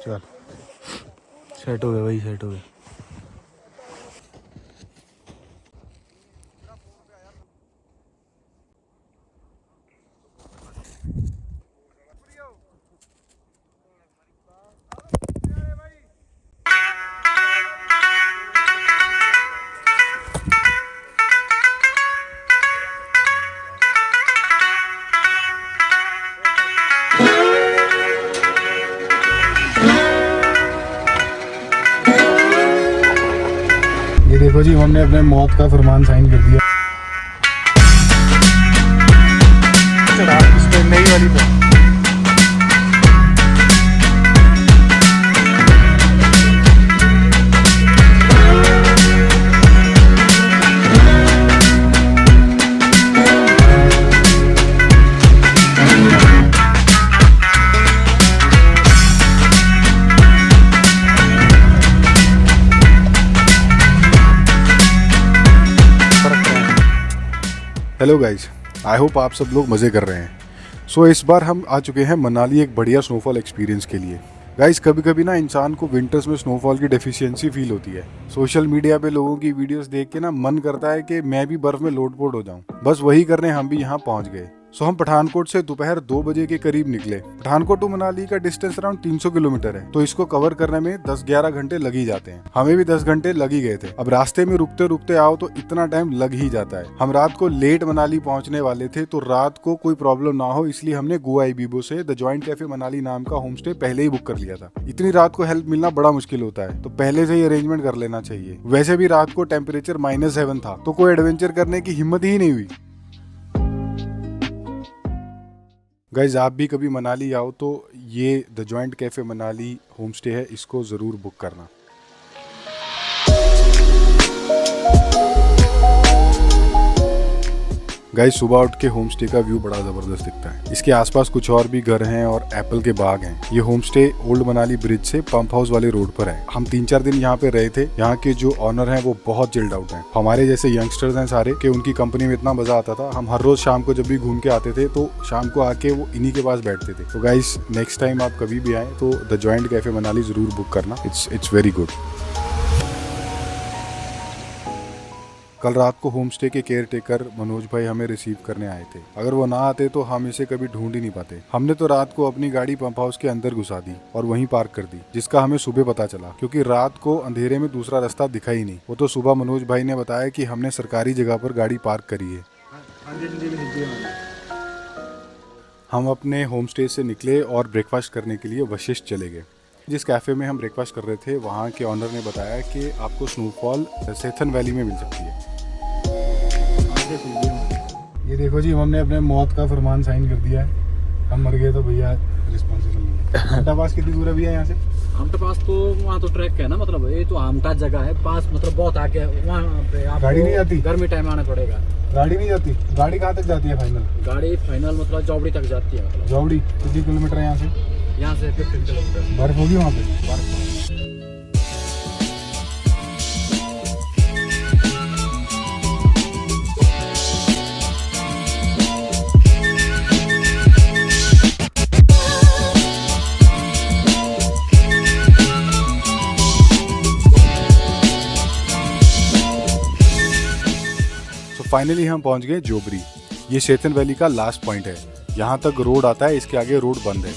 चल सेट हो गए भाई, सेट हो गए। ये देखो जी, हमने अपने मौत का फरमान साइन कर दिया। चढ़ा इस पे नई वाली पे। हेलो गाइज, आई होप आप सब लोग मज़े कर रहे हैं। सो इस बार हम आ चुके हैं मनाली एक बढ़िया स्नोफॉल एक्सपीरियंस के लिए। गाइज कभी कभी ना इंसान को विंटर्स में स्नोफॉल की डेफिशिएंसी फील होती है। सोशल मीडिया पे लोगों की वीडियोस देख के ना मन करता है कि मैं भी बर्फ में लोटपोट हो जाऊं। बस वही करने हम भी यहाँ पहुँच गए। सो हम पठानकोट से दोपहर 2 बजे के करीब निकले। पठानकोट टू मनाली का डिस्टेंस अराउंड 300 किलोमीटर है, तो इसको कवर करने में 10-11 घंटे लग ही जाते हैं। हमें भी 10 घंटे लग ही गए थे। अब रास्ते में रुकते रुकते आओ तो इतना टाइम लग ही जाता है। हम रात को लेट मनाली पहुंचने वाले थे, तो रात को कोई प्रॉब्लम ना हो इसलिए हमने गोवा इबीबो से द जॉइंट कैफे मनाली नाम का होम स्टे पहले ही बुक कर लिया था। इतनी रात को हेल्प मिलना बड़ा मुश्किल होता है, तो पहले से ही अरेंजमेंट कर लेना चाहिए। वैसे भी रात को टेम्परेचर -7 था, तो कोई एडवेंचर करने की हिम्मत ही नहीं हुई। गाइज आप भी कभी मनाली आओ तो ये the joint cafe Manali home stay है, इसको ज़रूर बुक करना। गाइस सुबह उठ के होम स्टे का व्यू बड़ा ज़बरदस्त दिखता है। इसके आसपास कुछ और भी घर हैं और एप्पल के बाग हैं। ये home stay old Manali bridge से पंप हाउस वाले रोड पर है। हम 3-4 दिन यहाँ पे रहे थे। यहाँ के जो ऑनर हैं वो बहुत चिल्ड आउट हैं। हमारे जैसे यंगस्टर्स हैं सारे कि उनकी कंपनी में इतना मजा आता था। हम हर रोज शाम को जब भी घूम के आते थे तो शाम को आके वो इन्हीं के पास बैठते थे। तो गाइस नेक्स्ट टाइम आप कभी भी आए तो द जॉइंट कैफे मनाली जरूर बुक करना। It's very good. कल रात को होम स्टे के केयर टेकर मनोज भाई हमें रिसीव करने आए थे। अगर वो ना आते तो हम इसे कभी ढूंढ ही नहीं पाते। हमने तो रात को अपनी गाड़ी पंप हाउस के अंदर घुसा दी और वहीं पार्क कर दी, जिसका हमें सुबह पता चला, क्योंकि रात को अंधेरे में दूसरा रास्ता दिखा ही नहीं। वो तो सुबह मनोज भाई ने बताया कि हमने सरकारी जगह पर गाड़ी पार्क करी है। हम अपने होम स्टे से निकले और ब्रेकफास्ट करने के लिए वशिष्ठ चले गए। जिस कैफ़े में हम ब्रेकफास्ट कर रहे थे वहाँ के ऑनर ने बताया कि आपको स्नोफॉल सेथन वैली में मिल सकती है। ये देखो जी, हमने अपने मौत का फरमान साइन कर दिया है। हम मर गए तो भैया रिस्पॉन्सिबल नहीं है। हमटा पास कितनी दूर है भैया यहाँ से? हमटा पास तो वहाँ तो ट्रैक है ना, मतलब ये तो हमटा जगह है पास, मतलब बहुत आगे है। वहाँ पे आप गाड़ी नहीं आती? गर्मी टाइम आना पड़ेगा। गाड़ी नहीं जाती? गाड़ी कहाँ तक जाती है फाइनल? गाड़ी फाइनल मतलब जौबड़ी तक जाती है। मतलब जौबड़ी कितनी किलोमीटर है यहाँ से? यहाँ से 15 किलोमीटर। बर्फ होगी वहाँ पे? बर्फ। फाइनली हम पहुंच गए जोबरी। ये सेथन वैली का लास्ट पॉइंट है। यहाँ तक रोड आता है, इसके आगे रोड बंद है।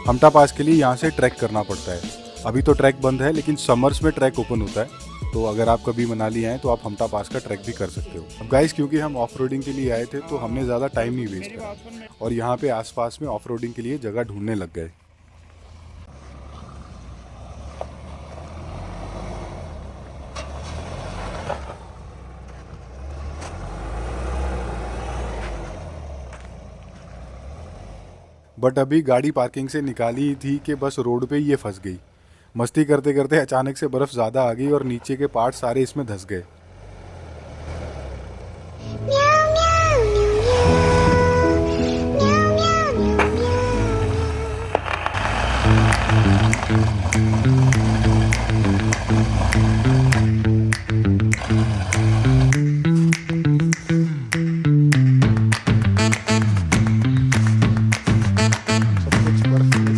हमटा पास के लिए यहाँ से ट्रैक करना पड़ता है। अभी तो ट्रैक बंद है, लेकिन समर्स में ट्रैक ओपन होता है। तो अगर आप कभी मनाली आए तो आप हमटा पास का ट्रैक भी कर सकते हो। अब गाइस क्योंकि हम ऑफ रोडिंग के लिए आए थे तो हमने ज़्यादा टाइम नहीं वेस्ट करा और यहाँ पे आसपास में ऑफ रोडिंग के लिए जगह ढूंढने लग गए। बट अभी गाड़ी पार्किंग से निकाली थी कि बस रोड पे ही ये फंस गई। मस्ती करते करते अचानक से बर्फ़ ज़्यादा आ गई और नीचे के पार्ट सारे इसमें धंस गए। सब कुछ बर्फ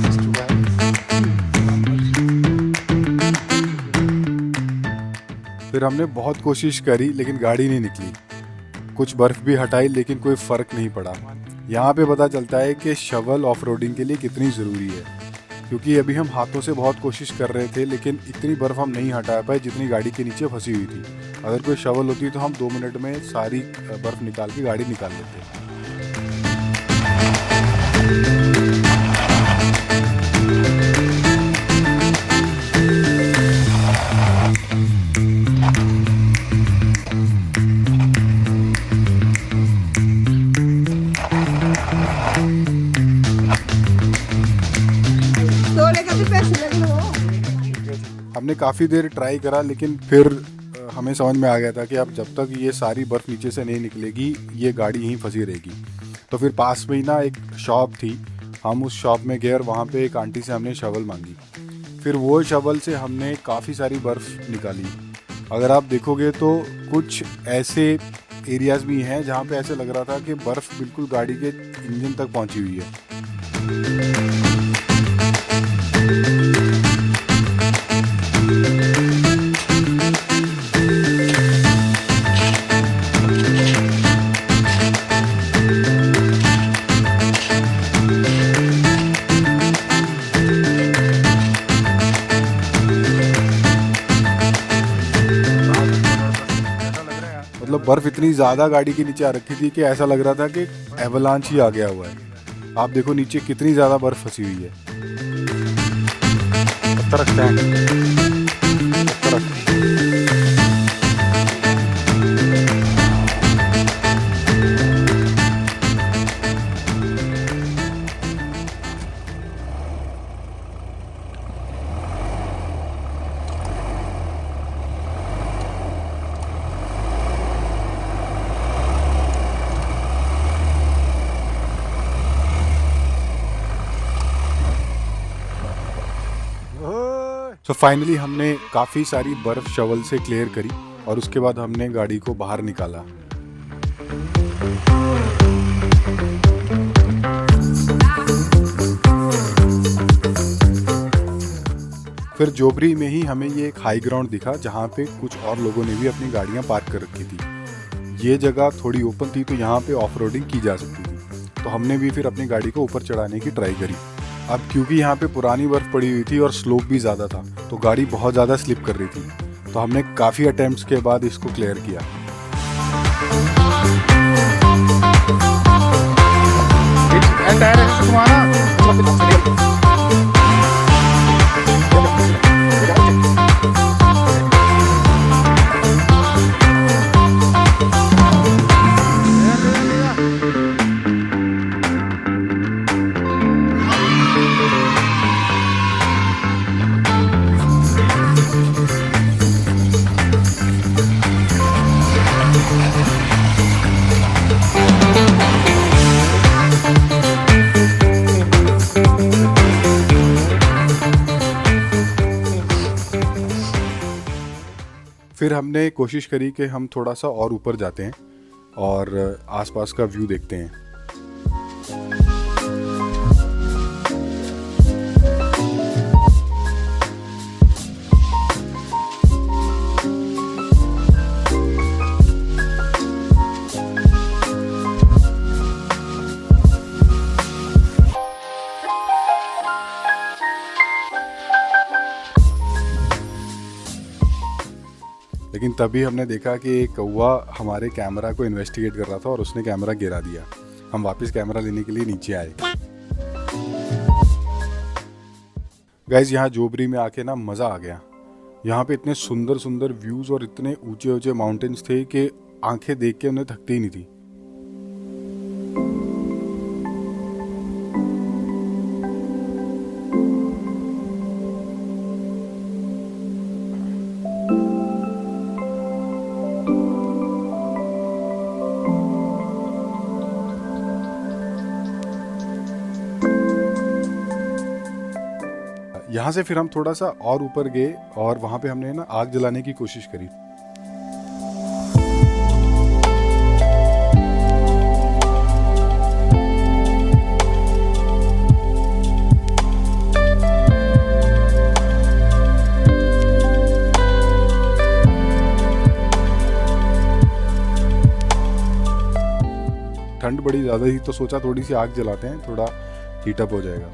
फिर हमने बहुत कोशिश करी लेकिन गाड़ी नहीं निकली। कुछ बर्फ़ भी हटाई लेकिन कोई फ़र्क नहीं पड़ा। यहाँ पे पता चलता है कि शवल ऑफ रोडिंग के लिए कितनी ज़रूरी है, क्योंकि अभी हम हाथों से बहुत कोशिश कर रहे थे लेकिन इतनी बर्फ़ हम नहीं हटा पाए जितनी गाड़ी के नीचे फंसी हुई थी। अगर कोई शवल होती तो हम 2 मिनट में सारी बर्फ़ निकाल के गाड़ी निकाल लेते। हमने काफ़ी देर ट्राई करा लेकिन फिर हमें समझ में आ गया था कि अब जब तक ये सारी बर्फ़ नीचे से नहीं निकलेगी ये गाड़ी यहीं फंसी रहेगी। तो फिर पास में ही ना एक शॉप थी, हम उस शॉप में गए और वहाँ पे एक आंटी से हमने शवल मांगी। फिर वो शवल से हमने काफ़ी सारी बर्फ़ निकाली। अगर आप देखोगे तो कुछ ऐसे एरियाज़ भी हैं जहाँ पे ऐसे लग रहा था कि बर्फ़ बिल्कुल गाड़ी के इंजन तक पहुँची हुई है। मतलब बर्फ़ इतनी ज़्यादा गाड़ी के नीचे आ रखी थी कि ऐसा लग रहा था कि एवलांच ही आ गया हुआ है। आप देखो नीचे कितनी ज़्यादा बर्फ़ फंसी हुई है। पत्थर रखते हैं, पत्थर रखते हैं। तो फाइनली हमने काफ़ी सारी बर्फ़ शवल से क्लियर करी और उसके बाद हमने गाड़ी को बाहर निकाला। फिर जोबरी में ही हमें ये एक हाई ग्राउंड दिखा जहाँ पे कुछ और लोगों ने भी अपनी गाड़ियाँ पार्क कर रखी थी। ये जगह थोड़ी ओपन थी तो यहाँ पे ऑफ रोडिंग की जा सकती थी, तो हमने भी फिर अपनी गाड़ी को ऊपर चढ़ाने की ट्राई करी। अब क्योंकि यहाँ पे पुरानी बर्फ़ पड़ी हुई थी और स्लोप भी ज़्यादा था तो गाड़ी बहुत ज़्यादा स्लिप कर रही थी, तो हमने काफ़ी अटेम्प्ट्स के बाद इसको क्लियर किया। फिर हमने कोशिश करी कि हम थोड़ा सा और ऊपर जाते हैं और आसपास का व्यू देखते हैं। लेकिन तभी हमने देखा कि एक कौवा हमारे कैमरा को इन्वेस्टिगेट कर रहा था और उसने कैमरा गिरा दिया। हम वापस कैमरा लेने के लिए नीचे आए। गाइज यहाँ जोबरी में आके ना मज़ा आ गया। यहाँ पे इतने सुंदर सुंदर व्यूज़ और इतने ऊंचे ऊंचे माउंटेन्स थे कि आंखें देख के उन्हें थकती ही नहीं थी। यहाँ से फिर हम थोड़ा सा और ऊपर गए और वहाँ पे हमने ना आग जलाने की कोशिश करी। बड़ी ज़्यादा थी तो सोचा थोड़ी सी आग जलाते हैं, थोड़ा हीटअप हो जाएगा।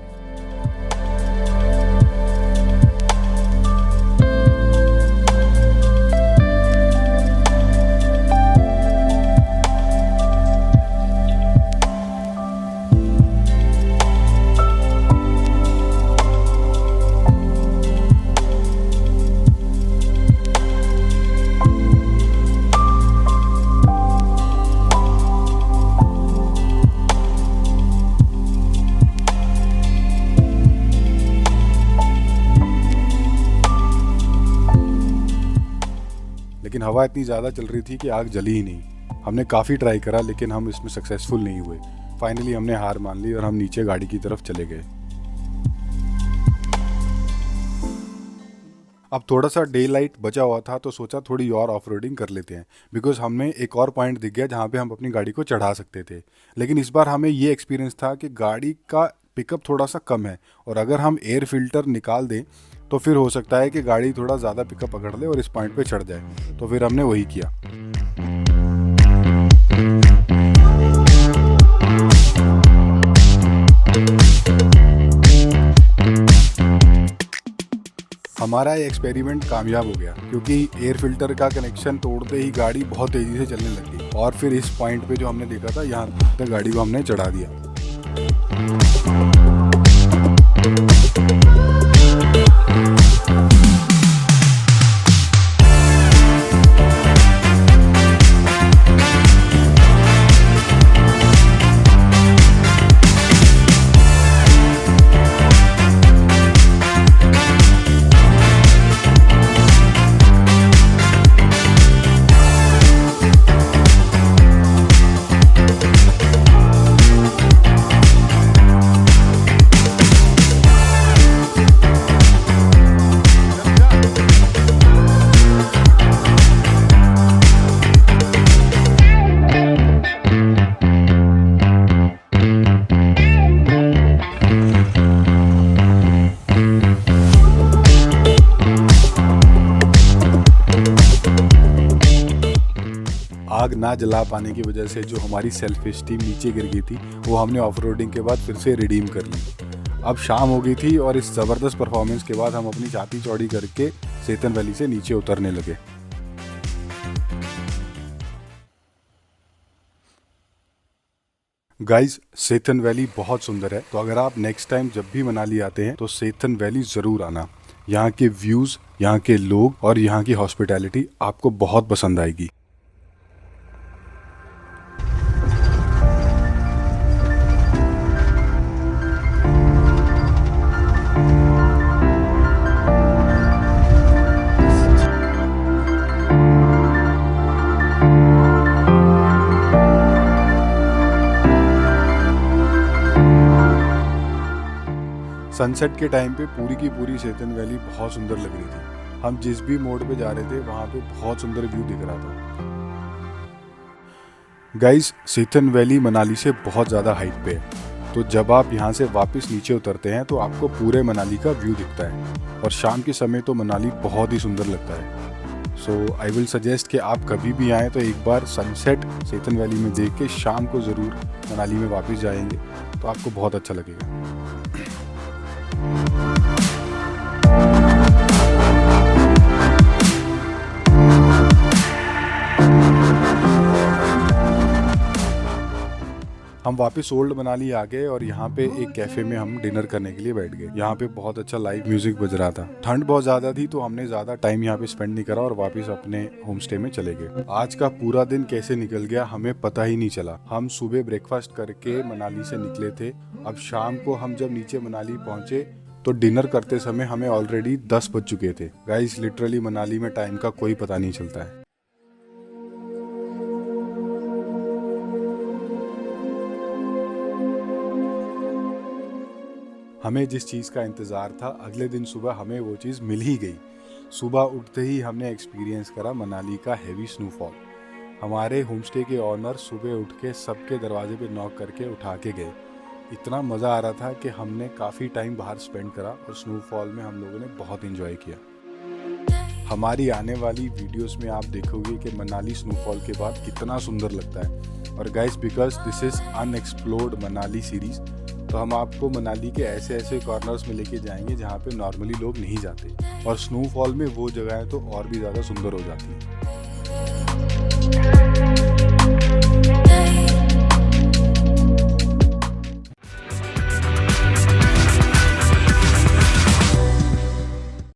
लेकिन हवा इतनी ज़्यादा चल रही थी कि आग जली ही नहीं। हमने काफ़ी ट्राई करा लेकिन हम इसमें सक्सेसफुल नहीं हुए। फाइनली हमने हार मान ली और हम नीचे गाड़ी की तरफ चले गए। अब थोड़ा सा डे लाइट बचा हुआ था तो सोचा थोड़ी और ऑफ रोडिंग कर लेते हैं, बिकॉज हमें एक और पॉइंट दिख गया जहाँ पे हम अपनी गाड़ी को चढ़ा सकते थे। लेकिन इस बार हमें ये एक्सपीरियंस था कि गाड़ी का पिकअप थोड़ा सा कम है और अगर हम एयर फिल्टर निकाल दें तो फिर हो सकता है कि गाड़ी थोड़ा ज़्यादा पिकअप पकड़ ले और इस पॉइंट पे चढ़ जाए। तो फिर हमने वही किया। हमारा ये एक्सपेरिमेंट कामयाब हो गया क्योंकि एयर फिल्टर का कनेक्शन तोड़ते ही गाड़ी बहुत तेज़ी से चलने लगी और फिर इस पॉइंट पे जो हमने देखा था यहाँ तक गाड़ी को हमने चढ़ा दिया। आग ना जला पाने की वजह से जो हमारी सेल्फ स्टीम नीचे गिर गई थी वो हमने ऑफ रोडिंग के बाद फिर से रिडीम कर ली। अब शाम हो गई थी और इस ज़बरदस्त परफॉर्मेंस के बाद हम अपनी छाती चौड़ी करके सेतन वैली से नीचे उतरने लगे। गाइस, सेतन वैली बहुत सुंदर है, तो अगर आप नेक्स्ट टाइम जब भी मनाली आते हैं तो सेतन वैली ज़रूर आना। यहाँ के व्यूज़, यहाँ के लोग और यहाँ की हॉस्पिटैलिटी आपको बहुत पसंद आएगी। सनसेट के टाइम पे पूरी की पूरी सेतन वैली बहुत सुंदर लग रही थी। हम जिस भी मोड़ पे जा रहे थे वहाँ पे बहुत सुंदर व्यू दिख रहा था। गाइस, सेतन वैली मनाली से बहुत ज़्यादा हाइट पे है, तो जब आप यहाँ से वापस नीचे उतरते हैं तो आपको पूरे मनाली का व्यू दिखता है और शाम के समय तो मनाली बहुत ही सुंदर लगता है। सो आई विल सजेस्ट कि आप कभी भी आएँ तो एक बार सनसेट सेतन वैली में देख के शाम को ज़रूर मनाली में वापस जाएंगे तो आपको बहुत अच्छा लगेगा। हम वापस ओल्ड मनाली आ गए और यहाँ पे एक कैफे में हम डिनर करने के लिए बैठ गए। यहाँ पे बहुत अच्छा लाइव म्यूजिक बज रहा था। ठंड बहुत ज्यादा थी तो हमने ज्यादा टाइम यहाँ पे स्पेंड नहीं करा और वापस अपने होम स्टे में चले गए। आज का पूरा दिन कैसे निकल गया हमें पता ही नहीं चला। हम सुबह ब्रेकफास्ट करके मनाली से निकले थे। अब शाम को हम जब नीचे मनाली पहुंचे तो डिनर करते समय हमें ऑलरेडी 10 बज चुके थे। गाइस, लिटरली मनाली में टाइम का कोई पता नहीं चलता है। हमें जिस चीज़ का इंतज़ार था अगले दिन सुबह हमें वो चीज़ मिल ही गई। सुबह उठते ही हमने एक्सपीरियंस करा मनाली का हैवी स्नोफॉल। हमारे होमस्टे के ऑनर सुबह उठ के सबके दरवाजे पे नॉक करके उठा के गए। इतना मज़ा आ रहा था कि हमने काफ़ी टाइम बाहर स्पेंड करा और स्नोफॉल में हम लोगों ने बहुत एंजॉय किया। हमारी आने वाली वीडियोस में आप देखोगे कि मनाली स्नोफॉल के बाद कितना सुंदर लगता है। और guys because this is unexplored Manali series, तो हम आपको मनाली के ऐसे ऐसे कॉर्नर्स में लेके जाएंगे जहाँ पे नॉर्मली लोग नहीं जाते, और स्नोफॉल में वो जगहें तो और भी ज़्यादा सुंदर हो जाती हैं।